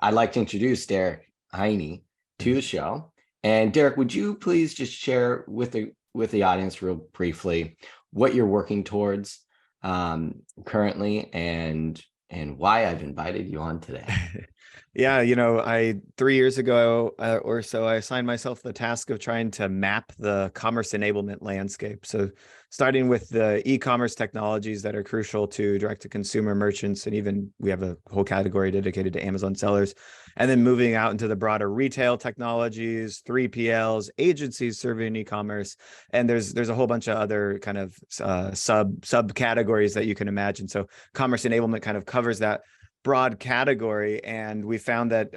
I'd like to introduce Derric Haynie to the show. And Derric, would you please just share with the audience real briefly what you're working towards currently and why I've invited you on today? Yeah, 3 years ago or so, I assigned myself the task of trying to map the commerce enablement landscape. So starting with the e-commerce technologies that are crucial to direct-to-consumer merchants, and even we have a whole category dedicated to Amazon sellers, and then moving out into the broader retail technologies, 3PLs, agencies serving e-commerce, and there's a whole bunch of other kind of subcategories that you can imagine. So commerce enablement kind of covers that broad category, and we found that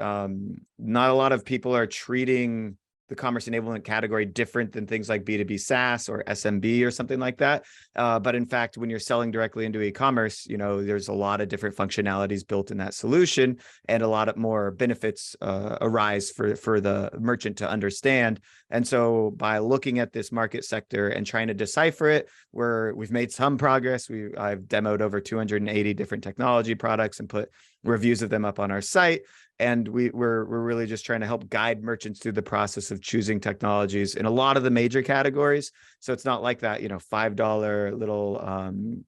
not a lot of people are treating the commerce enablement category different than things like B2B SaaS or SMB or something like that. But in fact, when you're selling directly into e-commerce, there's a lot of different functionalities built in that solution, and a lot of more benefits arise for the merchant to understand. And so by looking at this market sector and trying to decipher it, we've made some progress. I've demoed over 280 different technology products and put reviews of them up on our site. And we're really just trying to help guide merchants through the process of choosing technologies in a lot of the major categories. So it's not like that, $5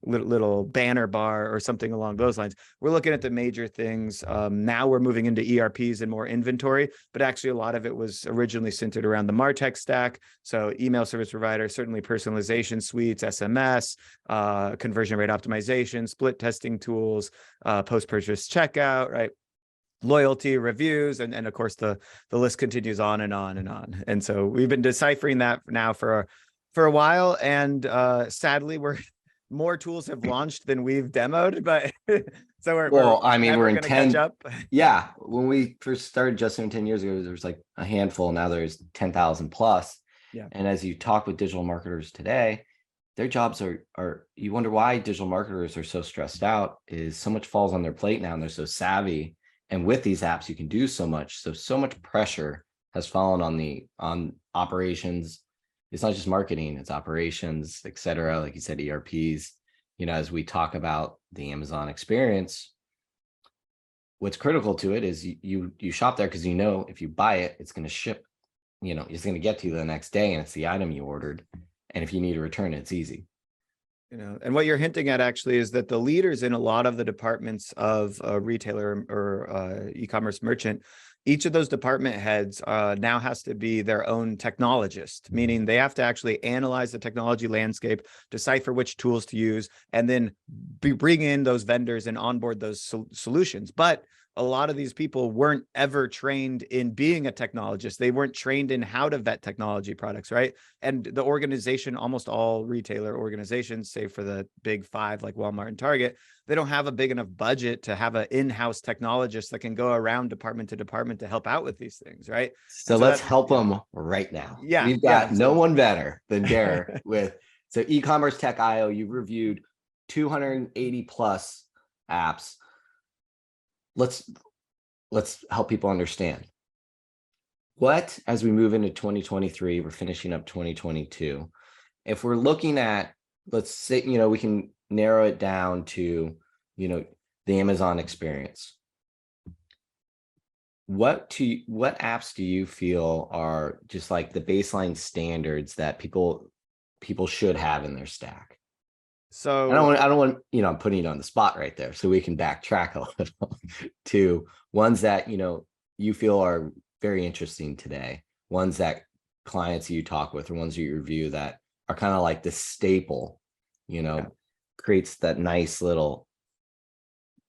little banner bar or something along those lines. We're looking at the major things. Now we're moving into ERPs and more inventory, but actually a lot of it was originally centered around the MarTech stack. So email service provider, certainly personalization suites, SMS, conversion rate optimization, split testing tools, post-purchase checkout, right? Loyalty, reviews, and of course the list continues on and on and on. And so we've been deciphering that now for a while, and sadly more tools have launched than we've demoed, but so we're in gonna catch up. Yeah, when we first started just 10 years ago, there was like a handful. Now there's 10,000 plus. Yeah. And as you talk with digital marketers today, their jobs are you wonder why digital marketers are so stressed out, is so much falls on their plate now, and they're so savvy. And with these apps, you can do so much. So much pressure has fallen on operations. It's not just marketing, it's operations, et cetera. Like you said, ERPs, as we talk about the Amazon experience, what's critical to it is you shop there because if you buy it, it's going to ship, it's going to get to you the next day, and it's the item you ordered. And if you need to return it, it's easy. And what you're hinting at actually is that the leaders in a lot of the departments of a retailer or e-commerce merchant, each of those department heads now has to be their own technologist, meaning they have to actually analyze the technology landscape, decipher which tools to use, and then bring in those vendors and onboard those solutions. But a lot of these people weren't ever trained in being a technologist. They weren't trained in how to vet technology products, right? And the organization, almost all retailer organizations, save for the big five like Walmart and Target, they don't have a big enough budget to have an in-house technologist that can go around department to department to help out with these things, right? So let's help them right now. Yeah, we've got no one better than Derric so EcommerceTech IO. You've reviewed 280 plus apps. Let's help people understand what, as we move into 2023, we're finishing up 2022. If we're looking at, let's say, we can narrow it down to, the Amazon experience. What apps do you feel are just like the baseline standards that people should have in their stack? So I don't want, I'm putting you on the spot right there, so we can backtrack a little to ones that, you feel are very interesting today, ones that clients you talk with, or ones you review that are kind of like the staple, creates that nice little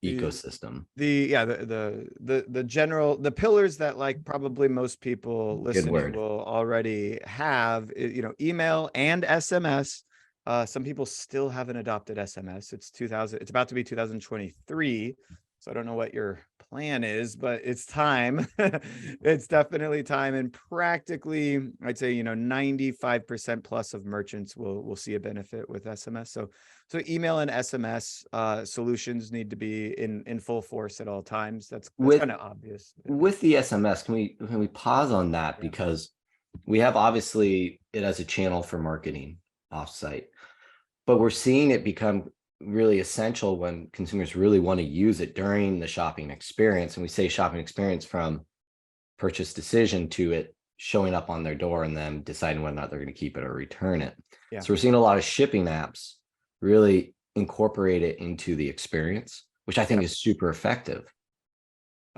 ecosystem. The general, the pillars that like probably most people listening will already have, email and SMS. Some people still haven't adopted SMS. It's about to be 2023. So I don't know what your plan is, but it's time. It's definitely time. And practically, I'd say, 95% plus of merchants will see a benefit with SMS. So email and SMS solutions need to be in full force at all times. That's kind of obvious. With the SMS, can we pause on that? Because we have obviously it as a channel for marketing offsite, but we're seeing it become really essential when consumers really want to use it during the shopping experience. And we say shopping experience from purchase decision to it showing up on their door and them deciding whether or not they're going to keep it or return it. Yeah. So we're seeing a lot of shipping apps really incorporate it into the experience, which I think is super effective.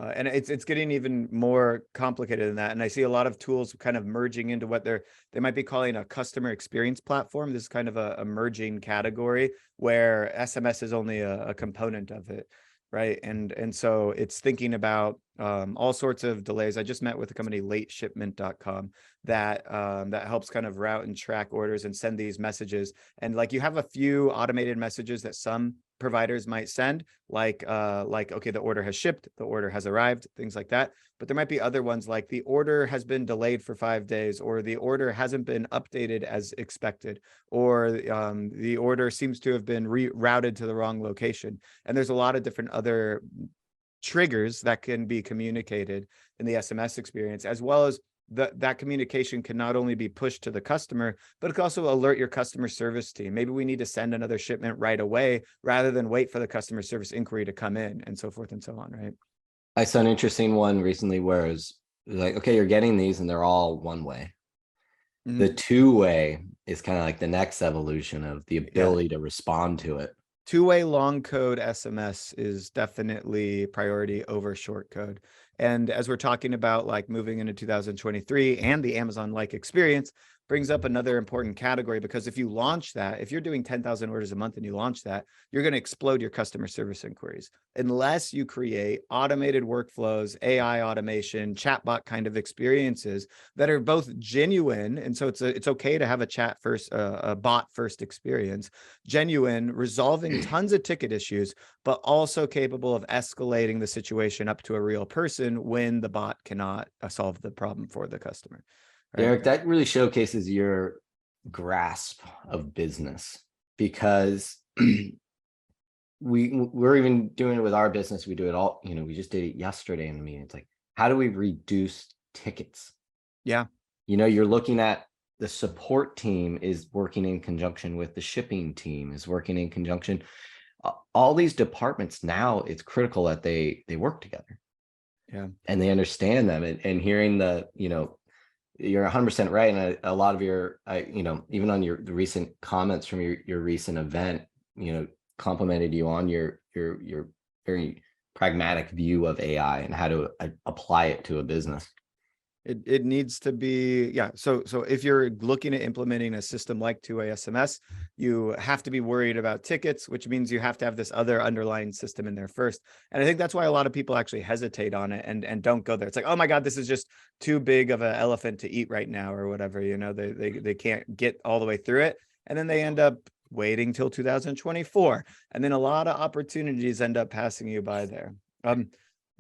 And it's getting even more complicated than that. And I see a lot of tools kind of merging into what they might be calling a customer experience platform. This is kind of a emerging category where SMS is only a component of it, right? And so it's thinking about all sorts of delays. I just met with the company lateshipment.com that that helps kind of route and track orders and send these messages. And like you have a few automated messages that some providers might send, like okay, the order has shipped, the order has arrived, things like that. But there might be other ones like the order has been delayed for 5 days, or the order hasn't been updated as expected, or the order seems to have been rerouted to the wrong location. And there's a lot of different other triggers that can be communicated in the SMS experience, as well as that communication can not only be pushed to the customer, but it can also alert your customer service team. Maybe we need to send another shipment right away rather than wait for the customer service inquiry to come in, and so forth and so on, right? I saw an interesting one recently where it was like, okay, you're getting these and they're all one way. Mm-hmm. The two-way is kind of like the next evolution of the ability to respond to it. Two-way long code SMS is definitely priority over short code. And as we're talking about like moving into 2023 and the Amazon-like experience brings up another important category, because if you launch that, if you're doing 10,000 orders a month and you launch that, you're going to explode your customer service inquiries unless you create automated workflows, AI automation, chatbot kind of experiences that are both genuine. And so it's okay to have a chat first, a bot first experience, genuine, resolving tons of ticket issues, but also capable of escalating the situation up to a real person when the bot cannot solve the problem for the customer. Right? Derric, that really showcases your grasp of business, because we're even doing it with our business. We do it all, we just did it yesterday in the meeting. It's like, how do we reduce tickets? Yeah. You're looking at the support team is working in conjunction with the shipping team is working in conjunction. All these departments now, it's critical that they work together. Yeah. And they understand them, and hearing you're 100% right. And a lot of your, even on the recent comments from your recent event, complimented you on your very pragmatic view of AI and how to apply it to a business. It needs to be, yeah. So if you're looking at implementing a system like two-way SMS, you have to be worried about tickets, which means you have to have this other underlying system in there first. And I think that's why a lot of people actually hesitate on it and don't go there. It's like, oh my God, this is just too big of an elephant to eat right now, or whatever. They can't get all the way through it, and then they end up waiting till 2024, and then a lot of opportunities end up passing you by there.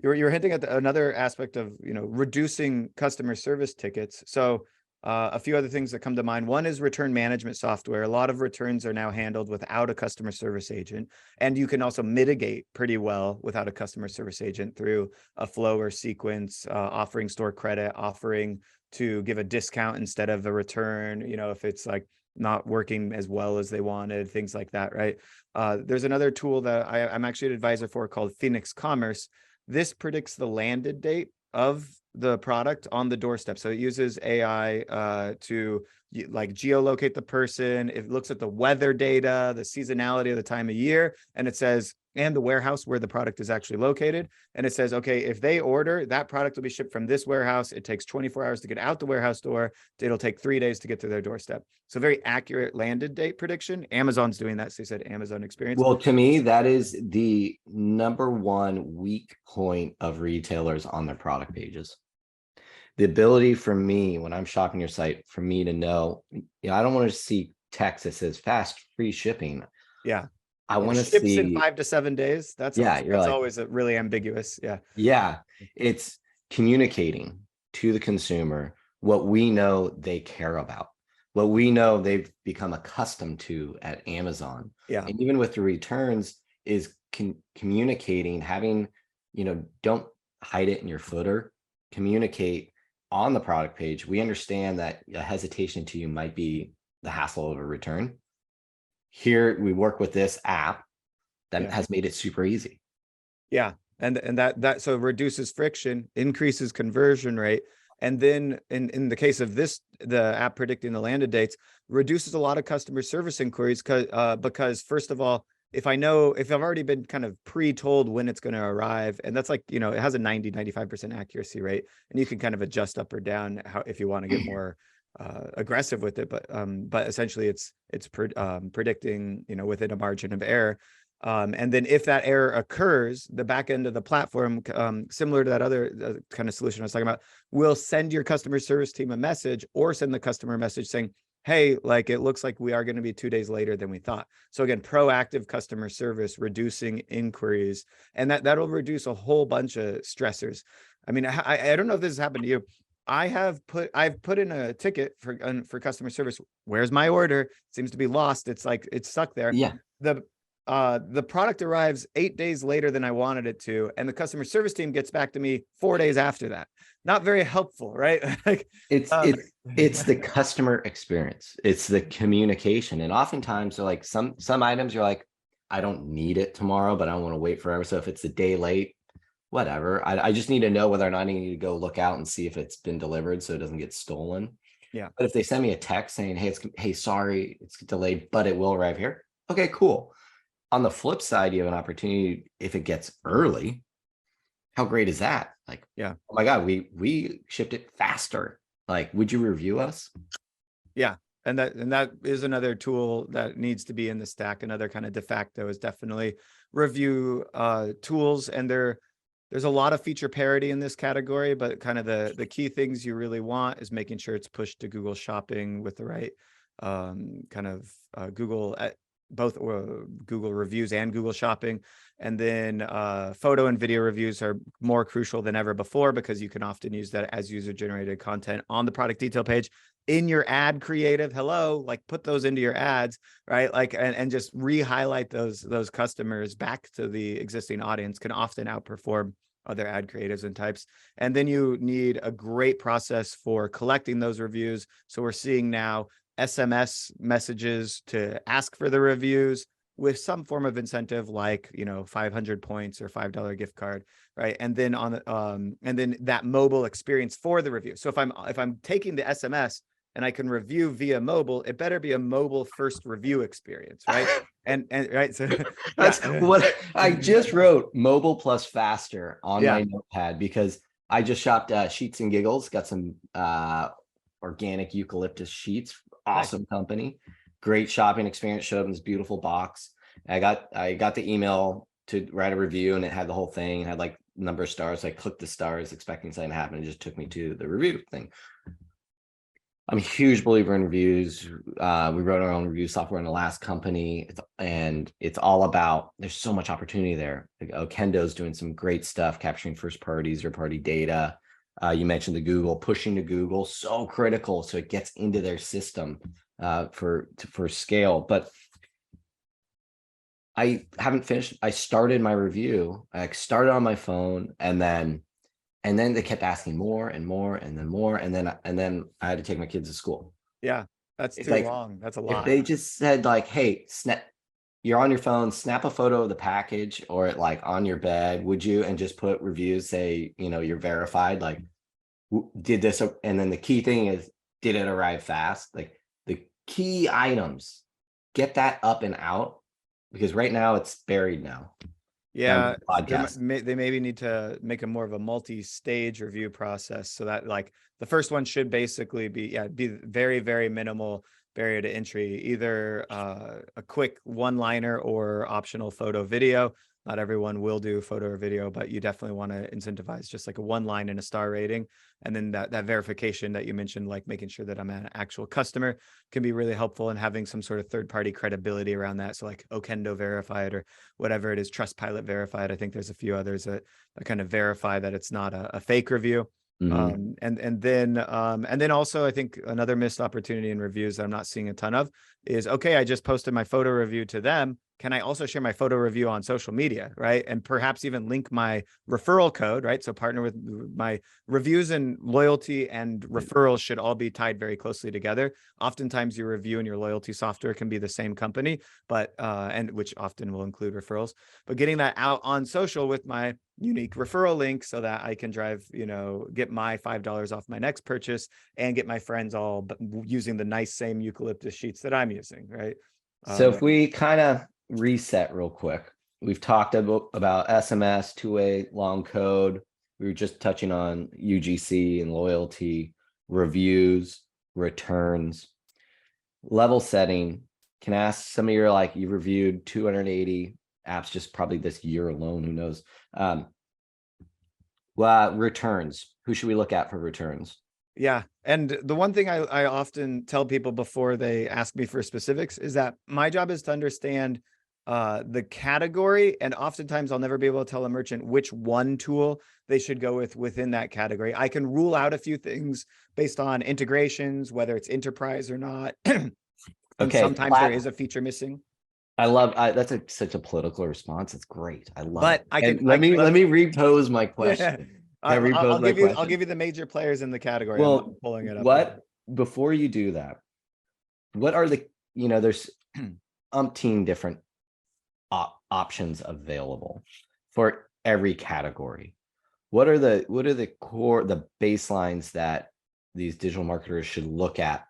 You're hinting at another aspect of reducing customer service tickets. So a few other things that come to mind. One is return management software. A lot of returns are now handled without a customer service agent, and you can also mitigate pretty well without a customer service agent through a flow or sequence, offering store credit, offering to give a discount instead of a return. If it's like not working as well as they wanted, things like that, right? There's another tool that I'm actually an advisor for called Phoenix Commerce. This predicts the landed date of the product on the doorstep. So it uses AI to like geolocate the person. It looks at the weather data, the seasonality of the time of year, and it says, and the warehouse where the product is actually located. And it says, okay, if they order, that product will be shipped from this warehouse. It takes 24 hours to get out the warehouse door. It'll take 3 days to get to their doorstep. So very accurate landed date prediction. Amazon's doing that. So they said Amazon experience. Well, to me, that is the #1 weak point of retailers on their product pages. The ability for me, when I'm shopping your site, for me to know, I don't want to see text that says fast free shipping. Yeah. I want to ships see in 5 to 7 days. That's always a really ambiguous. Yeah. Yeah. It's communicating to the consumer what we know they care about, what we know they've become accustomed to at Amazon. Yeah. And even with the returns is communicating, having, don't hide it in your footer, communicate on the product page. We understand that a hesitation to you might be the hassle of a return. Here we work with this app that has made it super easy. Yeah. And that so reduces friction, increases conversion rate. And then in the case of this, the app predicting the landed dates reduces a lot of customer service inquiries because first of all, if I've already been kind of pre-told when it's going to arrive, and that's like, you know, it has a 95% accuracy rate, and you can kind of adjust up or down if you want to get more aggressive with it. But essentially it's predicting, you know, within a margin of error. And then if that error occurs, the back end of the platform, similar to that other kind of solution I was talking about, will send your customer service team a message or send the customer a message saying, hey, like it looks like we are going to be 2 days later than we thought. So again, proactive customer service, reducing inquiries, and that'll reduce a whole bunch of stressors. I mean, I don't know if this has happened to you. I've put in a ticket for customer service. Where's my order? It seems to be lost. It's like it's stuck there. Yeah. The product arrives 8 days later than I wanted it to, and the customer service team gets back to me 4 days after that. Not very helpful, right? Like, it's the customer experience. It's the communication. And oftentimes they're like some items you're like, I don't need it tomorrow, but I don't want to wait forever. So if it's a day late, whatever. I just need to know whether or not I need to go look out and see if it's been delivered so it doesn't get stolen. Yeah. But if they send me a text saying, hey, sorry, it's delayed, but it will arrive here. Okay, cool. On the flip side, you have an opportunity if it gets early. How great is that? Like, yeah, oh my God, we shipped it faster. Like, would you review us? Yeah. And that is another tool that needs to be in the stack. Another kind of de facto is definitely review tools. And there's a lot of feature parity in this category, but kind of the key things you really want is making sure it's pushed to Google Shopping with the right kind of Google both Google reviews and Google Shopping. And then photo and video reviews are more crucial than ever before because you can often use that as user-generated content on the product detail page in your ad creative. Hello, like put those into your ads, right? Like, and just re-highlight those customers back to the existing audience can often outperform other ad creatives and types. And then you need a great process for collecting those reviews. So we're seeing now SMS messages to ask for the reviews with some form of incentive, like, you know, 500 points or $5 gift card, right? And then and then that mobile experience for the review. So if I'm taking the SMS and I can review via mobile, it better be a mobile first review experience, right? and right, so that's what I just wrote. Mobile plus faster on my notepad because I just shopped Sheets and Giggles. Got some organic eucalyptus sheets. Awesome company, great shopping experience. Showed them this beautiful box. I got the email to write a review, and it had the whole thing. It had like number of stars. I clicked the stars, expecting something to happen. It just took me to the review thing. I'm a huge believer in reviews. We wrote our own review software in the last company, and it's all about. There's so much opportunity there. Like, Okendo's doing some great stuff, capturing first party, third party data. You mentioned the Google, pushing to Google, so critical. So it gets into their system for scale. But I haven't finished. I started my review. I started on my phone, and then they kept asking more and more, and then more, and then I had to take my kids to school. Yeah, that's too long. That's a lot. If they just said like, "Hey, you're on your phone, snap a photo of the package or it like on your bed, would you?" And just put reviews, say, you know, you're verified, like, did this, and then the key thing is, did it arrive fast? Like the key items, get that up and out, because right now it's buried now. Yeah, they maybe need to make a more of a multi-stage review process so that like the first one should basically be very, very minimal barrier to entry, either a quick one-liner or optional photo video. Not everyone will do photo or video, but you definitely want to incentivize just like a one line and a star rating. And then that verification that you mentioned, like making sure that I'm an actual customer, can be really helpful, and having some sort of third-party credibility around that. So like Okendo verified or whatever it is, Trustpilot verified. I think there's a few others that kind of verify that it's not a fake review. Mm-hmm. And then also I think another missed opportunity in reviews that I'm not seeing a ton of is, okay, I just posted my photo review to them, can I also share my photo review on social media, right? And perhaps even link my referral code, right? So partner with my reviews, and loyalty and referrals should all be tied very closely together. Oftentimes your review and your loyalty software can be the same company, but and which often will include referrals, but getting that out on social with my unique referral link so that I can drive, get my $5 off my next purchase and get my friends all using the nice same eucalyptus sheets that I'm using, right? So if we kind of reset real quick, we've talked about SMS, two-way long code. We were just touching on UGC and loyalty, reviews, returns, level setting. Can I ask some of your, like, you reviewed 280 apps just probably this year alone, who knows? Well, returns, who should we look at for returns? Yeah. And the one thing I often tell people before they ask me for specifics is that my job is to understand the category. And oftentimes I'll never be able to tell a merchant which one tool they should go with within that category. I can rule out a few things based on integrations, whether it's enterprise or not. And Okay, sometimes there is a feature missing. I love that's such a political response. It's great. I love But it. I can Let me repose my question. I'll give you the major players in the category. Well, I'm pulling it up. Before you do that, what are the, there's umpteen different options available for every category. What are the core, the baselines that these digital marketers should look at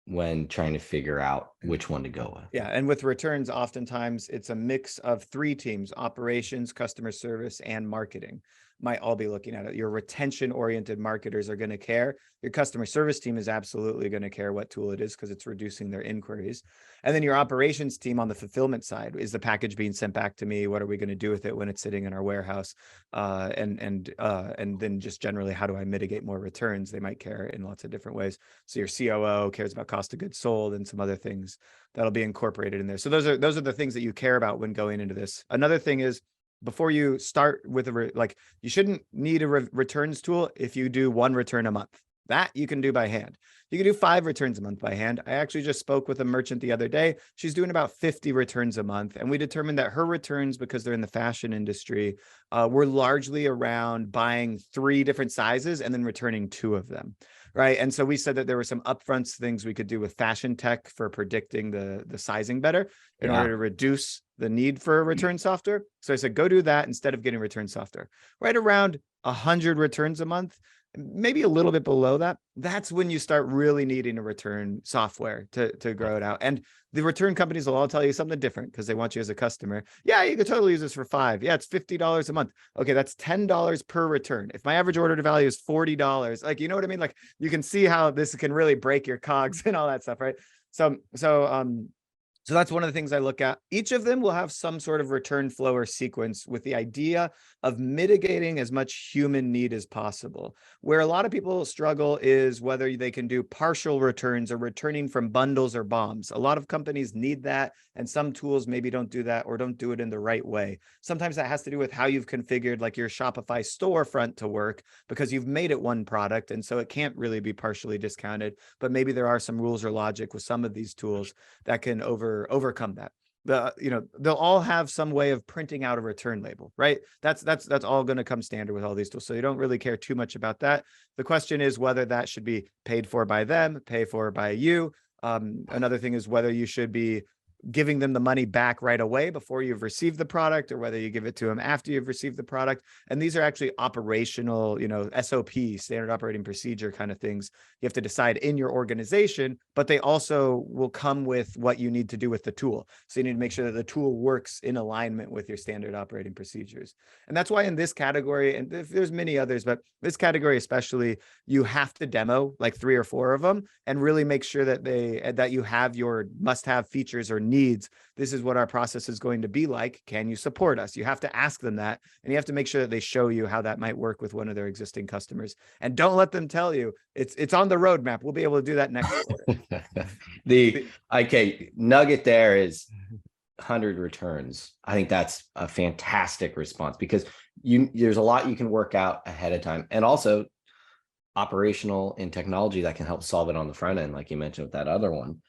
when trying to figure out which one to go with? Yeah. And with returns, oftentimes it's a mix of three teams: operations, customer service, and marketing. Might all be looking at it. Your retention oriented marketers are going to care. Your customer service team is absolutely going to care what tool it is because it's reducing their inquiries. And then your operations team on the fulfillment side: is the package being sent back to me? What are we going to do with it when it's sitting in our warehouse? And then just generally, how do I mitigate more returns? They might care in lots of different ways. So your COO cares about cost of goods sold and some other things that'll be incorporated in there. So those are the things that you care about when going into this. Another thing is, before you start with you shouldn't need a returns tool if you do one return a month. That you can do by hand. You can do 5 returns a month by hand. I actually just spoke with a merchant the other day. She's doing about 50 returns a month. And we determined that her returns, because they're in the fashion industry, were largely around buying 3 different sizes and then returning 2 of them. Right. And so we said that there were some upfront things we could do with fashion tech for predicting the sizing better in order to reduce the need for a return software. So I said, go do that instead of getting return software. Right around 100 returns a month, maybe a little bit below that. That's when you start really needing a return software to grow it out. And the return companies will all tell you something different because they want you as a customer. Yeah, you could totally use this for 5. Yeah, it's $50 a month. Okay, that's $10 per return. If my average order to value is $40, like, you know what I mean? Like, you can see how this can really break your cogs and all that stuff, right? So that's one of the things I look at. Each of them will have some sort of return flow or sequence with the idea of mitigating as much human need as possible. Where a lot of people struggle is whether they can do partial returns or returning from bundles or bombs. A lot of companies need that, and some tools maybe don't do that or don't do it in the right way. Sometimes that has to do with how you've configured like your Shopify storefront to work, because you've made it one product, and so it can't really be partially discounted. But maybe there are some rules or logic with some of these tools that can overcome that. They'll all have some way of printing out a return label, right? That's all going to come standard with all these tools. So you don't really care too much about that. The question is whether that should be paid for by them, paid for by you. Another thing is whether you should be giving them the money back right away before you've received the product, or whether you give it to them after you've received the product. And these are actually operational, SOP, standard operating procedure kind of things you have to decide in your organization, but they also will come with what you need to do with the tool. So you need to make sure that the tool works in alignment with your standard operating procedures. And that's why in this category, and there's many others, but this category especially, you have to demo like 3 or 4 of them and really make sure that you have your must-have features or needs. This is what our process is going to be like. Can you support us? You have to ask them that, and you have to make sure that they show you how that might work with one of their existing customers. And don't let them tell you it's on the roadmap. We'll be able to do that next quarter. Okay, nugget there is 100 returns. I think that's a fantastic response, because there's a lot you can work out ahead of time, and also operational and technology that can help solve it on the front end, like you mentioned with that other one.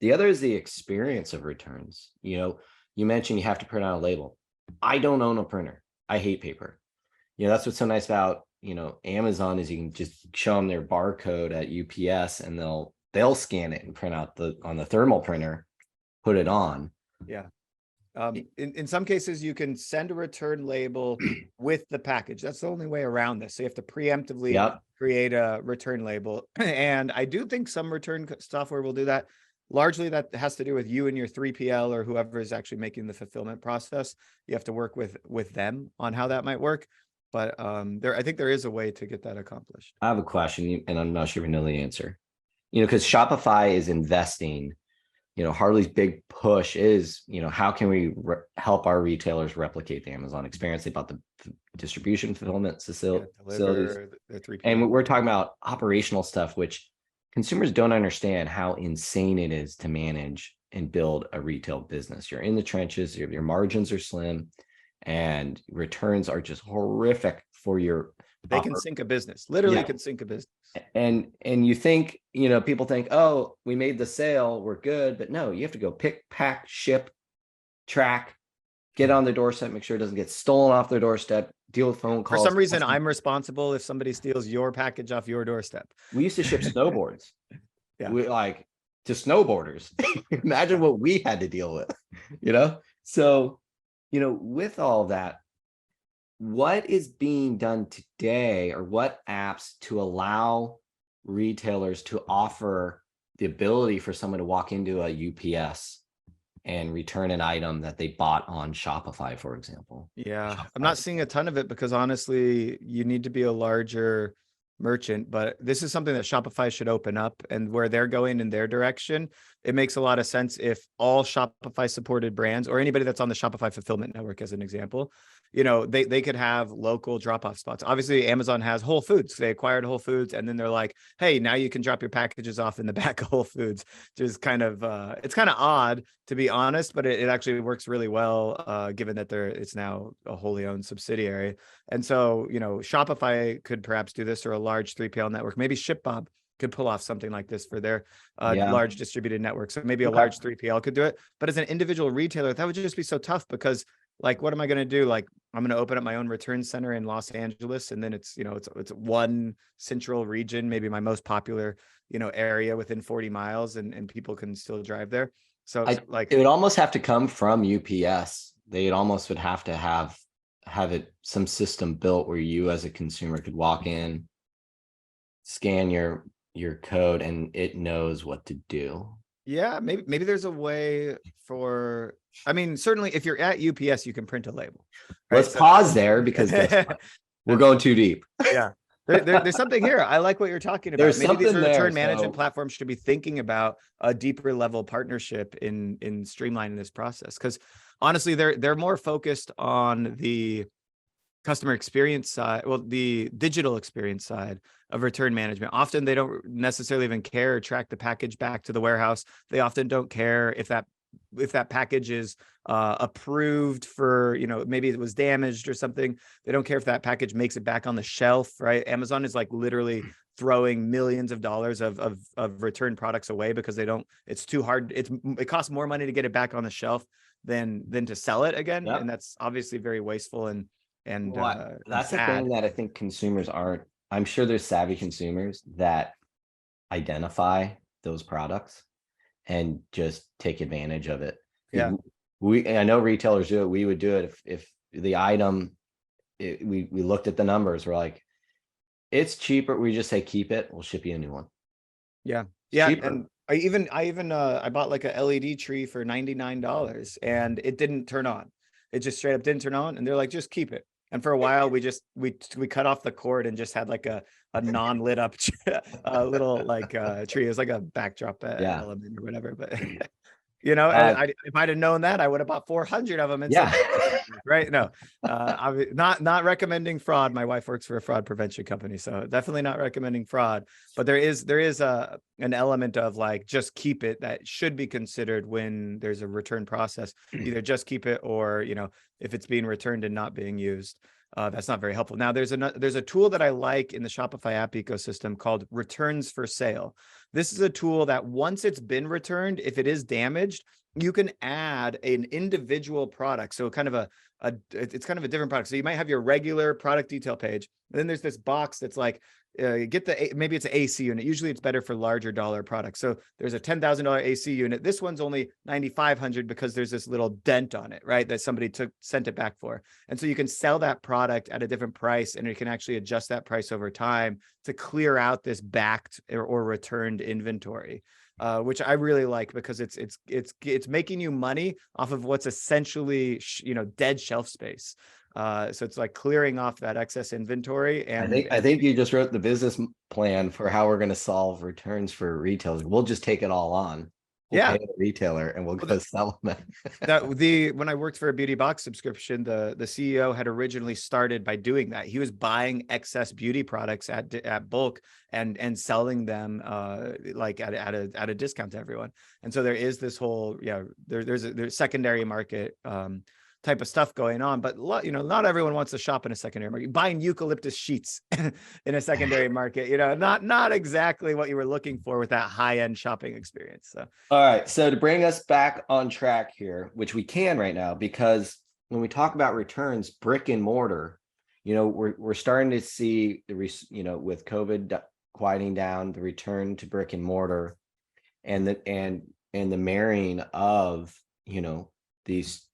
The other is the experience of returns. You know, you mentioned you have to print out a label. I don't own a printer. I hate paper. You know, that's what's so nice about, you know, Amazon is you can just show them their barcode at UPS and they'll scan it and print out on the thermal printer, put it on. Yeah. In some cases, you can send a return label with the package. That's the only way around this. So you have to preemptively create a return label. And I do think some return software will do that. Largely, that has to do with you and your 3PL or whoever is actually making the fulfillment process. You have to work with them on how that might work. But I think there is a way to get that accomplished. I have a question, and I'm not sure if you know the answer. You know, because Shopify is investing. You know, Harley's big push is, you know, how can we help our retailers replicate the Amazon experience? They bought the distribution fulfillment facilities. And we're talking about operational stuff, which consumers don't understand how insane it is to manage and build a retail business. You're in the trenches, your margins are slim, and returns are just horrific for your. They can sink a business, literally can sink a business. And you think, you know, people think, oh, we made the sale, we're good. But no, you have to go pick, pack, ship, track, get on their doorstep, make sure it doesn't get stolen off their doorstep, deal with phone calls. For some reason, I'm responsible if somebody steals your package off your doorstep. We used to ship snowboards. We like to snowboarders. Imagine what we had to deal with, you know? So, you know, with all that, what is being done today, or what apps to allow retailers to offer the ability for someone to walk into a UPS and return an item that they bought on Shopify, for example? Yeah, I'm not seeing a ton of it because honestly, you need to be a larger merchant, but this is something that Shopify should open up, and where they're going in their direction, it makes a lot of sense if all Shopify supported brands, or anybody that's on the Shopify fulfillment network as an example, you know, they could have local drop-off spots. Obviously, Amazon has Whole Foods. They acquired Whole Foods, and then they're like, hey, now you can drop your packages off in the back of Whole Foods. Just kind of, it's kind of odd, to be honest, but it actually works really well, given that it's now a wholly owned subsidiary. And so, you know, Shopify could perhaps do this, or a large 3PL network. Maybe ShipBob could pull off something like this for their large distributed network. So maybe a large 3PL could do it. But as an individual retailer, that would just be so tough, because like, what am I going to do? Like, I'm going to open up my own return center in Los Angeles, and then it's, you know, it's one central region, maybe my most popular, you know, area within 40 miles, and people can still drive there. So like, it would almost have to come from UPS. They almost would have to have it, some system built where you as a consumer could walk in, scan your code, and it knows what to do. Yeah, maybe there's a way for, I mean, certainly if you're at UPS, you can print a label. Right? Let's pause there, because we're going too deep. Yeah. There's something here. I like what you're talking about. Maybe these return management platforms should be thinking about a deeper level partnership in streamlining this process. Because honestly, they're more focused on the customer experience side, well, the digital experience side of return management. Often they don't necessarily even care or track the package back to the warehouse. They often don't care if that package is approved for, you know, maybe it was damaged or something. They don't care if that package makes it back on the shelf, right? Amazon is like literally throwing millions of dollars of return products away because it's too hard. It costs more money to get it back on the shelf than to sell it again. Yep. And that's obviously very wasteful and that's the thing that I think consumers aren't. I'm sure there's savvy consumers that identify those products and just take advantage of it. Yeah, I know retailers do it. We would do it if the item, we looked at the numbers. We're like, it's cheaper. We just say keep it. We'll ship you a new one. Yeah, yeah. Cheaper. And I bought like a LED tree for $99, and it didn't turn on. It just straight up didn't turn on, and they're like, just keep it. And for a while, we cut off the cord and just had like a non-lit up little like tree. It was like a backdrop element or whatever. But you know, if I'd have known that, I would have bought 400 of them. Right? No, not recommending fraud. My wife works for a fraud prevention company, so definitely not recommending fraud. But there is an element of like, just keep it that should be considered when there's a return process. Either just keep it, or, you know, if it's being returned and not being used. that's not very helpful. Now, there's a tool that I like in the Shopify app ecosystem called Returns for Sale. This is a tool that once it's been returned, if it is damaged, you can add an individual product. So kind of it's kind of a different product. So you might have your regular product detail page. And then there's this box that's like, maybe it's an AC unit. Usually it's better for larger dollar products. So there's a $10,000 AC unit. This one's only $9,500 because there's this little dent on it, right? That somebody sent it back for. And so you can sell that product at a different price, and you can actually adjust that price over time to clear out this backed or returned inventory. Which I really like, because it's making you money off of what's essentially dead shelf space. So it's like clearing off that excess inventory. And I think you just wrote the business plan for how we're going to solve returns for retailers. We'll just take it all on. We'll pay the retailer and we'll go sell them. When I worked for a beauty box subscription, the CEO had originally started by doing that. He was buying excess beauty products at bulk and selling them like at a discount to everyone. And so there is this whole there's secondary market type of stuff going on, but not everyone wants to shop in a secondary market. Buying eucalyptus sheets in a secondary market, not exactly what you were looking for with that high-end shopping experience. So, all right. So to bring us back on track here, which we can right now, because when we talk about returns, brick and mortar, we're starting to see with COVID quieting down, the return to brick and mortar, and the marrying of these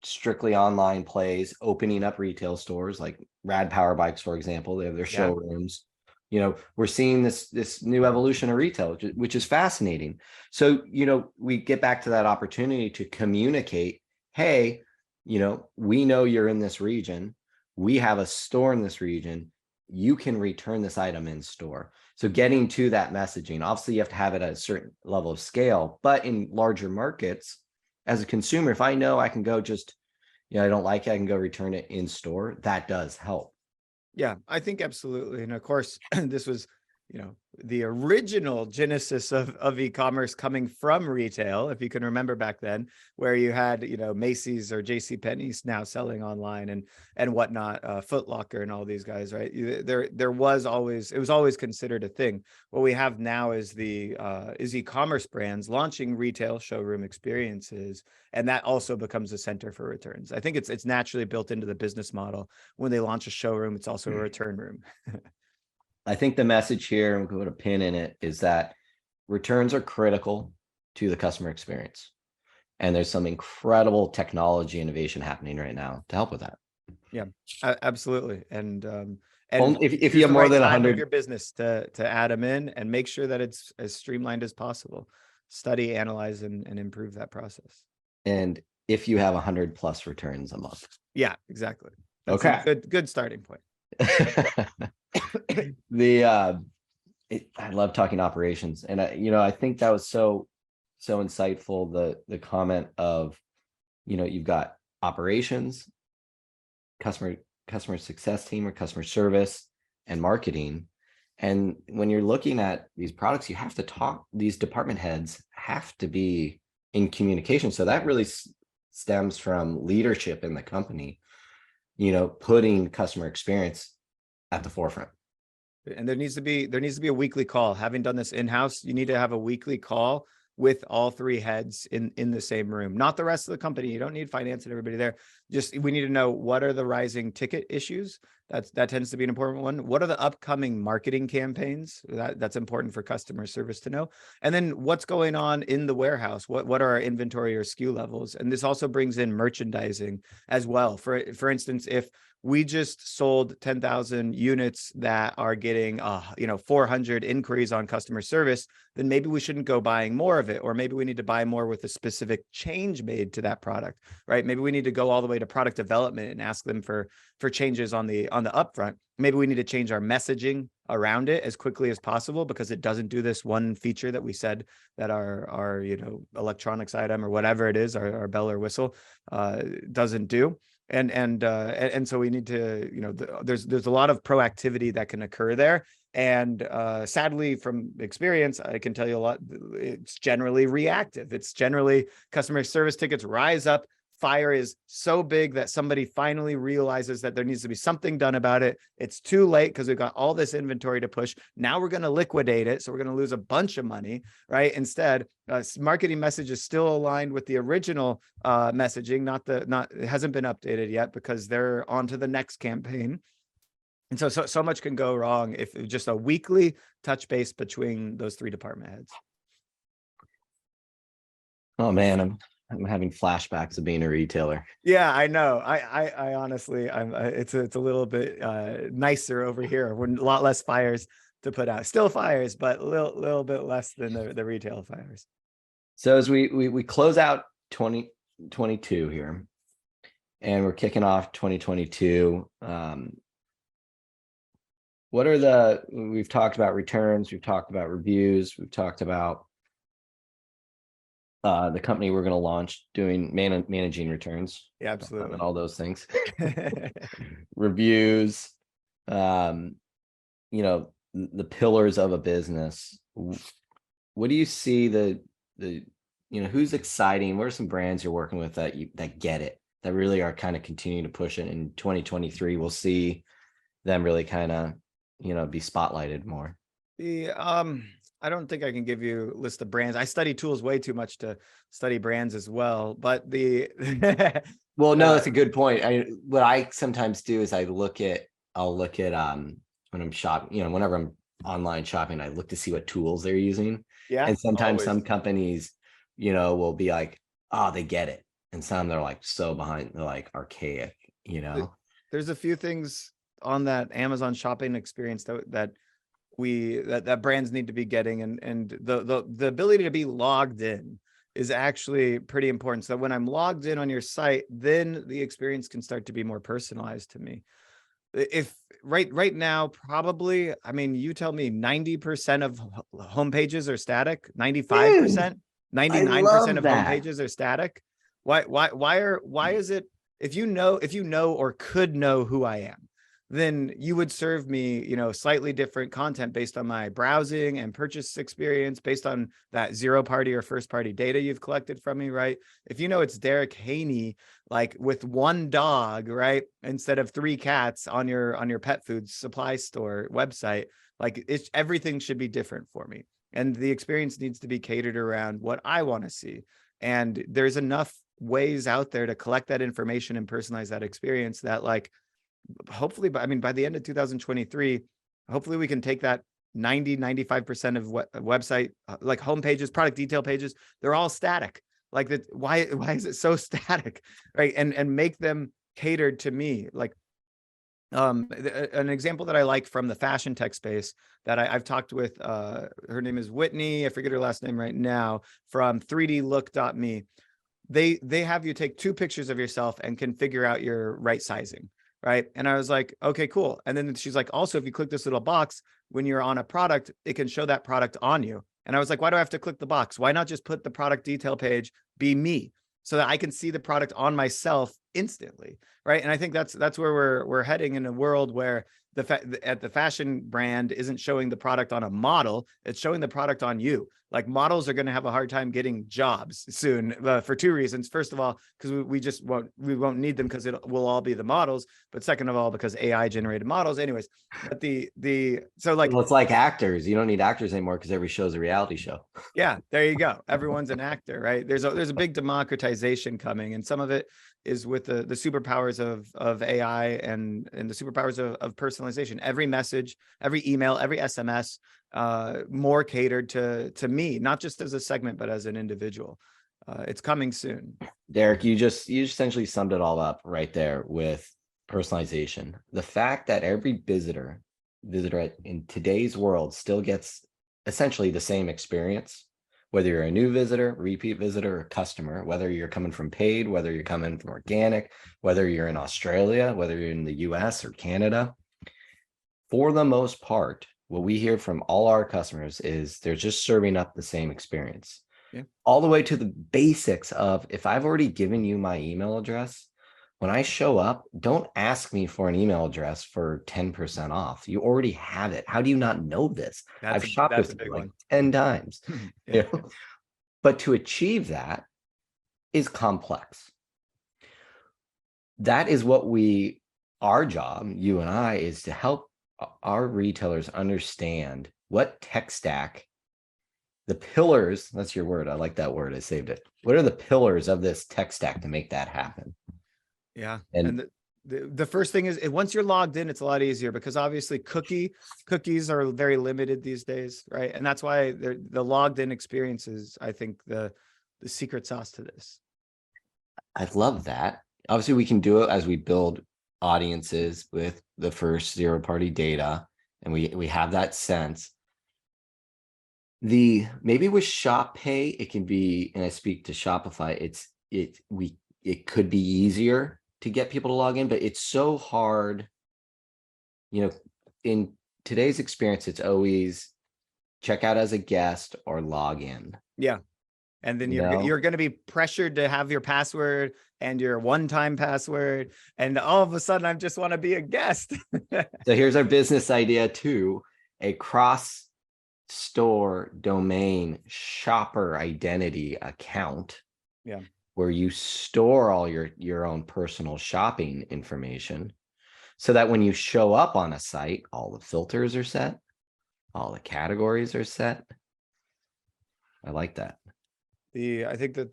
strictly online plays, opening up retail stores like Rad Power Bikes, for example. They have their showrooms. We're seeing this new evolution of retail, which is fascinating. So, we get back to that opportunity to communicate, hey, we know you're in this region. We have a store in this region. You can return this item in store. So getting to that messaging, obviously you have to have it at a certain level of scale, but in larger markets, as a consumer, if I know I can go I don't like it, I can go return it in store. That does help. Yeah, I think absolutely. And of course, this was, the original genesis of e-commerce coming from retail, if you can remember back then, where you had, Macy's or JCPenney's now selling online and whatnot, Foot Locker and all these guys, right? It was always considered a thing. What we have now is is e-commerce brands launching retail showroom experiences, and that also becomes a center for returns. I think it's naturally built into the business model. When they launch a showroom, it's also a return room. I think the message here, and we can put a pin in it, is that returns are critical to the customer experience. And there's some incredible technology innovation happening right now to help with that. Yeah, absolutely. And if you have more than 100 of your business to add them in and make sure that it's as streamlined as possible, study, analyze, and improve that process. And if you have 100+ returns a month. Yeah, exactly. That's okay. a good starting point. I love talking operations, and I think that was so insightful, the comment of you've got operations, customer success team or customer service, and marketing. And when you're looking at these products, you have to talk, these department heads have to be in communication. So that really stems from leadership in the company, putting customer experience at the forefront. And there needs to be a weekly call. Having done this in-house, you need to have a weekly call with all three heads in the same room, not the rest of the company. You don't need finance and everybody there. We need to know, what are the rising ticket issues. That tends to be an important one. What are the upcoming marketing campaigns? That's important for customer service to know. And then what's going on in the warehouse? What are our inventory or SKU levels? And this also brings in merchandising as well. For instance, if we just sold 10,000 units that are getting 400 inquiries on customer service, then maybe we shouldn't go buying more of it, or maybe we need to buy more with a specific change made to that product, right? Maybe we need to go all the way to product development and ask them for changes on the upfront. Maybe we need to change our messaging around it as quickly as possible, because it doesn't do this one feature that we said that our electronics item or whatever it is, our bell or whistle doesn't do. And so we need to, there's a lot of proactivity that can occur there. And sadly, from experience, I can tell you a lot. It's generally reactive. It's generally customer service tickets rise up fire is so big that somebody finally realizes that there needs to be something done about it. It's too late because we've got all this inventory to push. Now we're going to liquidate it. So we're going to lose a bunch of money, right? Instead, marketing message is still aligned with the original messaging, it hasn't been updated yet because they're on to the next campaign. And so much can go wrong if just a weekly touch base between those 3 department heads. Oh man, I'm having flashbacks of being a retailer. Yeah, I know. I honestly, it's a little bit nicer over here. We're a lot less fires to put out. Still fires, but a little bit less than the retail fires. So as we close out 2022 here, and we're kicking off 2022. We've talked about returns, we've talked about reviews, we've talked about the company we're going to launch doing managing returns. Yeah, absolutely. And all those things. Reviews, the pillars of a business. What do you see who's exciting? What are some brands you're working with that get it, that really are kind of continuing to push it? In 2023, we'll see them really kind of, be spotlighted more. I don't think I can give you a list of brands. I study tools way too much to study brands as well, but well, no, that's a good point. What I sometimes do is I'll look at when I'm shopping, whenever I'm online shopping, I look to see what tools they're using. Yeah. And sometimes some companies, will be like, oh, they get it. And some they're like so behind, they're like archaic, There's a few things on that Amazon shopping experience that brands need to be getting, and the ability to be logged in is actually pretty important. So when I'm logged in on your site, then the experience can start to be more personalized to me. If right now, probably, you tell me 90% of homepages are static, 95%, 99% of homepages are static. Why is it, if you know or could know who I am, then you would serve me, slightly different content based on my browsing and purchase experience, based on that zero-party or first-party data you've collected from me, right? If it's Derric Haynie, like with 1 dog, right, instead of 3 cats on your pet food supply store website, like everything should be different for me, and the experience needs to be catered around what I want to see. And there's enough ways out there to collect that information and personalize that experience that, like, hopefully, by the end of 2023, hopefully we can take that 95% of website, like home pages, product detail pages, they're all static. Like that, why is it so static, right? And make them catered to me. Like an example that I like from the fashion tech space that I've talked with, her name is Whitney, I forget her last name right now, from 3dlook.me. They have you take 2 pictures of yourself and can figure out your right sizing. Right. And I was like, okay, cool. And then she's like, also, if you click this little box, when you're on a product, it can show that product on you. And I was like, why do I have to click the box? Why not just put the product detail page be me, so that I can see the product on myself instantly? Right. And I think that's where we're heading, in a world where the fashion brand isn't showing the product on a model, it's showing the product on you. Like, models are going to have a hard time getting jobs soon, for 2 reasons. First of all, because we won't need them, because it will all be the models. But second of all, because AI generated models. Anyways, but well, it's like actors. You don't need actors anymore because every show's a reality show. Yeah, there you go. Everyone's an actor, right? There's a big democratization coming, and some of it is with the superpowers of AI and the superpowers of personalization. Every message, every email, every SMS, more catered to me, not just as a segment, but as an individual. It's coming soon. Derric, you essentially summed it all up right there with personalization. The fact that every visitor in today's world still gets essentially the same experience, whether you're a new visitor, repeat visitor, or customer, whether you're coming from paid, whether you're coming from organic, whether you're in Australia, whether you're in the US or Canada. For the most part, what we hear from all our customers is they're just serving up the same experience. Yeah. All the way to the basics of, if I've already given you my email address, when I show up, don't ask me for an email address for 10% off. You already have it. How do you not know this? I've shopped this like 10 times. Yeah. But to achieve that is complex. that is what our job, you and I, is to help our retailers understand what tech stack, the pillars, that's your word. I like that word. I saved it. What are the pillars of this tech stack to make that happen? Yeah. And The first thing is once you're logged in, it's a lot easier because obviously cookies are very limited these days, right? And that's why the logged in experience is, I think, the secret sauce to this. I love that. Obviously, we can do it as we build audiences with the first zero-party data, and we have that sense. Maybe with Shop Pay, it can be, and I speak to Shopify, it could be easier to get people to log in, but it's so hard. In today's experience, it's always check out as a guest or log in. Yeah. And then you're going to be pressured to have your password and your one-time password. And all of a sudden, I just want to be a guest. So here's our business idea too, a cross-store domain shopper identity account. Yeah. Where you store all your own personal shopping information so that when you show up on a site, all the filters are set, all the categories are set. I like that. I think that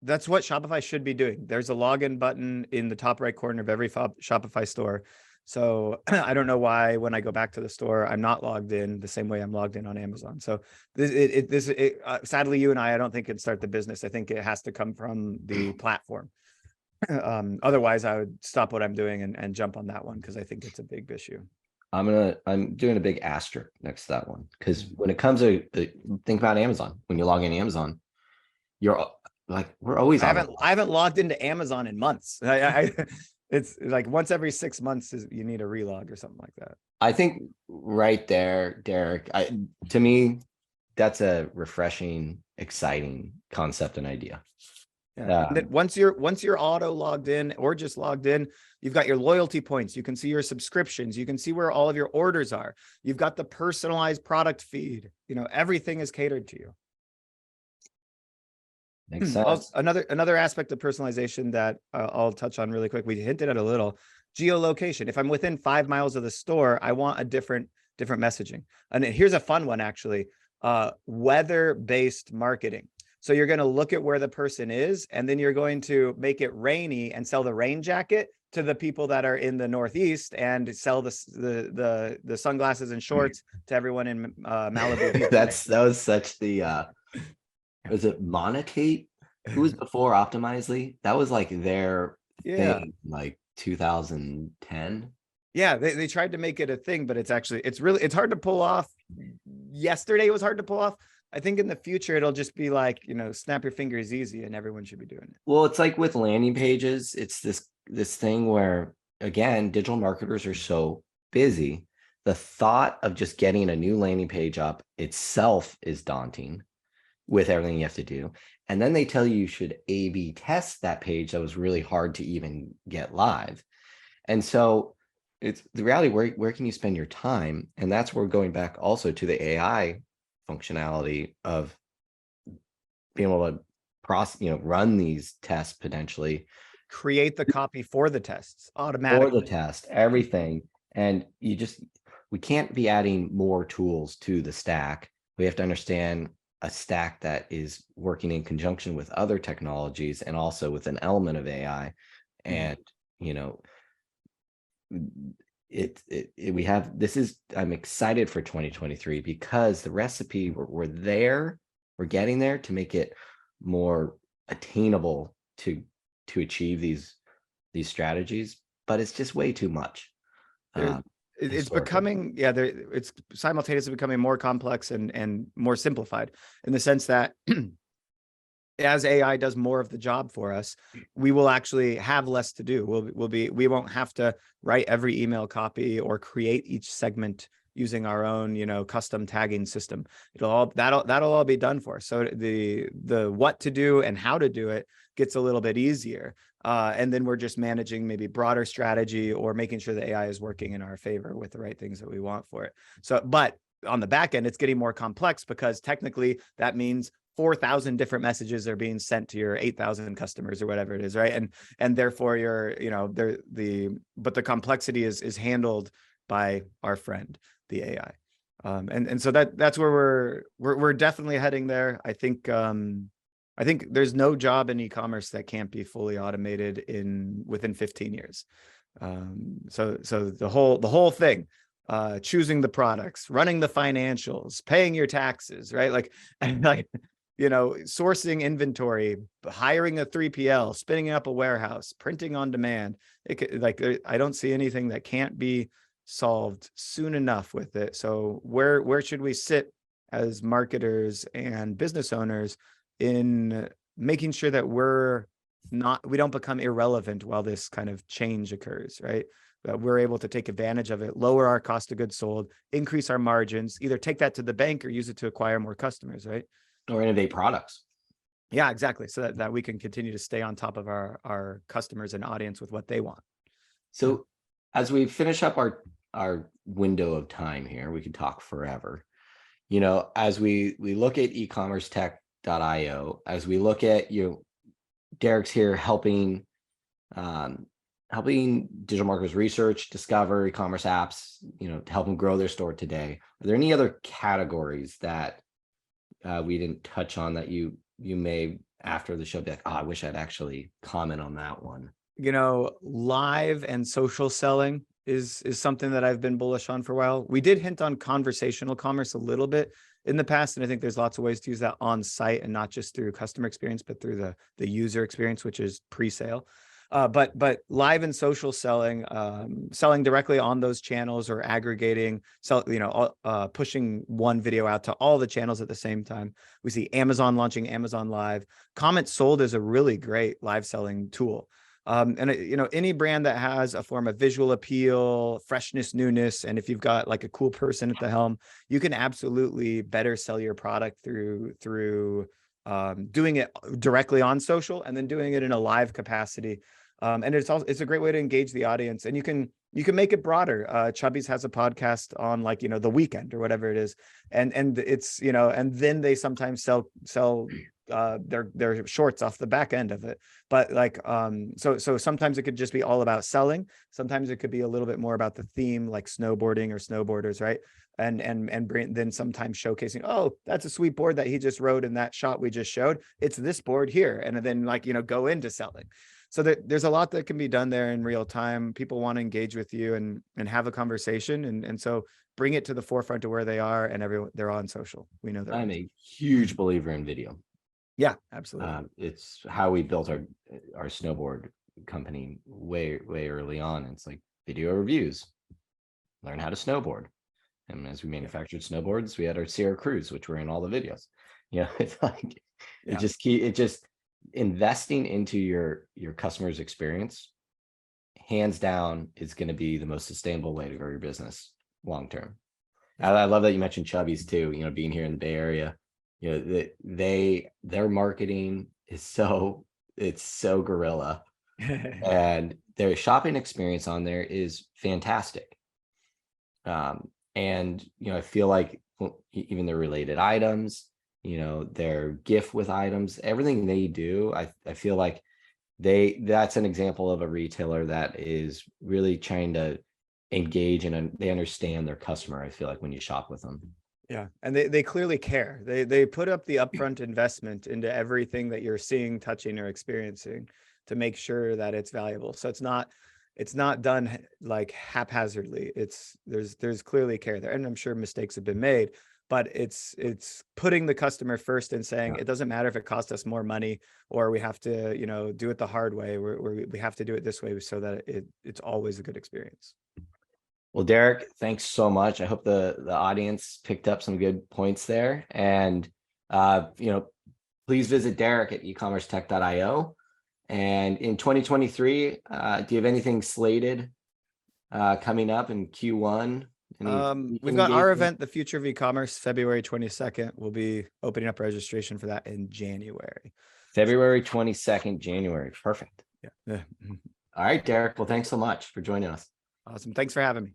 that's what Shopify should be doing. There's a login button in the top right corner of every Shopify store. So I don't know why when I go back to the store, I'm not logged in the same way I'm logged in on Amazon. So sadly, you and I don't think it'd start the business. I think it has to come from the platform. Otherwise, I would stop what I'm doing and jump on that one because I think it's a big issue. I'm doing a big asterisk next to that one because when it comes to think about Amazon, when you log in Amazon, you're like, we're always. I haven't logged into Amazon in months. It's like once every 6 months you need a relog or something like that. I think right there, Derric, to me, that's a refreshing, exciting concept and idea. Yeah. And then once you're auto logged in or just logged in, you've got your loyalty points. You can see your subscriptions. You can see where all of your orders are. You've got the personalized product feed. Everything is catered to you. Makes sense. Another aspect of personalization that I'll touch on really quick. We hinted at a little geolocation. If I'm within 5 miles of the store, I want a different messaging. And here's a fun one, actually, weather-based marketing. So you're going to look at where the person is, and then you're going to make it rainy and sell the rain jacket to the people that are in the Northeast and sell the sunglasses and shorts to everyone in Malibu. That was such the was it Monetate? Who was before Optimizely? That was like their thing, like 2010. Yeah, they tried to make it a thing, but it's hard to pull off. Yesterday it was hard to pull off. I think in the future it'll just be like, snap your fingers easy and everyone should be doing it. Well, it's like with landing pages, it's this thing where, again, digital marketers are so busy. The thought of just getting a new landing page up itself is daunting with everything you have to do. And then they tell you should A/B test that page that was really hard to even get live. And so it's the reality, where can you spend your time? And that's where we're going back also to the AI functionality of being able to run these tests, potentially create the copy for the tests automatically. For the test, everything. And we can't be adding more tools to the stack. We have to understand a stack that is working in conjunction with other technologies and also with an element of AI. And, I'm excited for 2023 because the recipe, we're getting there to make it more attainable to achieve these strategies, but it's just way too much. It's becoming, it's simultaneously becoming more complex and more simplified in the sense that as AI does more of the job for us, we will actually have less to do. We won't have to write every email copy or create each segment using our own, custom tagging system. That'll all be done for us. So the what to do and how to do it gets a little bit easier. And then we're just managing maybe broader strategy or making sure the AI is working in our favor with the right things that we want for it. So, but on the back end, it's getting more complex because technically that means 4,000 different messages are being sent to your 8,000 customers or whatever it is, right? And therefore but the complexity is handled by our friend, the AI. And so that's where we're definitely heading there. I think there's no job in e-commerce that can't be fully automated within 15 years. So the whole thing, choosing the products, running the financials, paying your taxes, right? Sourcing inventory, hiring a 3PL, spinning up a warehouse, printing on demand. I don't see anything that can't be solved soon enough with it. So where should we sit as marketers and business owners in making sure that we don't become irrelevant while this kind of change occurs, right? That we're able to take advantage of it, lower our cost of goods sold, increase our margins, either take that to the bank or use it to acquire more customers, right? Or innovate products. Yeah, exactly. So that we can continue to stay on top of our customers and audience with what they want. So as we finish up our window of time here, we could talk forever. As we look at EcommerceTech.io, as we look at Derric's here helping digital marketers research, discover e-commerce apps, to help them grow their store today. Are there any other categories that we didn't touch on that you may, after the show, be like, oh, I wish I'd actually comment on that one? Live and social selling is something that I've been bullish on for a while. We did hint on conversational commerce a little bit in the past, and I think there's lots of ways to use that on site and not just through customer experience, but through the user experience, which is pre-sale. But live and social selling, selling directly on those channels or aggregating, pushing one video out to all the channels at the same time. We see Amazon launching Amazon Live. Comment Sold is a really great live selling tool. Any brand that has a form of visual appeal, freshness, newness, and if you've got like a cool person at the helm, you can absolutely better sell your product through doing it directly on social and then doing it in a live capacity. And it's a great way to engage the audience, and you can make it broader. Chubby's has a podcast on the weekend or whatever it is. And it's, and then they sometimes sell their shorts off the back end of it. But so sometimes it could just be all about selling. Sometimes it could be a little bit more about the theme, like snowboarding or snowboarders, right? And then sometimes showcasing, oh, that's a sweet board that he just rode in that shot we just showed. It's this board here. And then go into selling. So there's a lot that can be done there in real time. People want to engage with you and have a conversation. And so bring it to the forefront of where they are, and they're on social. We know that. I'm a huge believer in video. Yeah, absolutely. It's how we built our snowboard company way early on. It's like video reviews, learn how to snowboard. And as we manufactured snowboards, we had our Sierra Cruise, which were in all the videos. It's like, it just investing into your customer's experience, hands down, is going to be the most sustainable way to grow your business long term. I love that you mentioned Chubby's too. Being here in the Bay Area, their marketing is so guerrilla, and their shopping experience on there is fantastic. And I feel like even their related items, their gift with items, everything they do, I feel like that's an example of a retailer that is really trying to engage and they understand their customer. I feel like when you shop with them. Yeah. And they clearly care. They put up the upfront investment into everything that you're seeing, touching, or experiencing to make sure that it's valuable. So it's not done like haphazardly. There's clearly care there. And I'm sure mistakes have been made, but it's putting the customer first and saying, it doesn't matter if it costs us more money or we have to, do it the hard way, we have to do it this way so that it's always a good experience. Well, Derric, thanks so much. I hope the audience picked up some good points there. And, please visit Derric at EcommerceTech.io. And in 2023, do you have anything slated coming up in Q1? We've got our event, The Future of E-commerce, February 22nd. We'll be opening up registration for that in January. February 22nd, January. Perfect. Yeah. All right, Derric. Well, thanks so much for joining us. Awesome. Thanks for having me.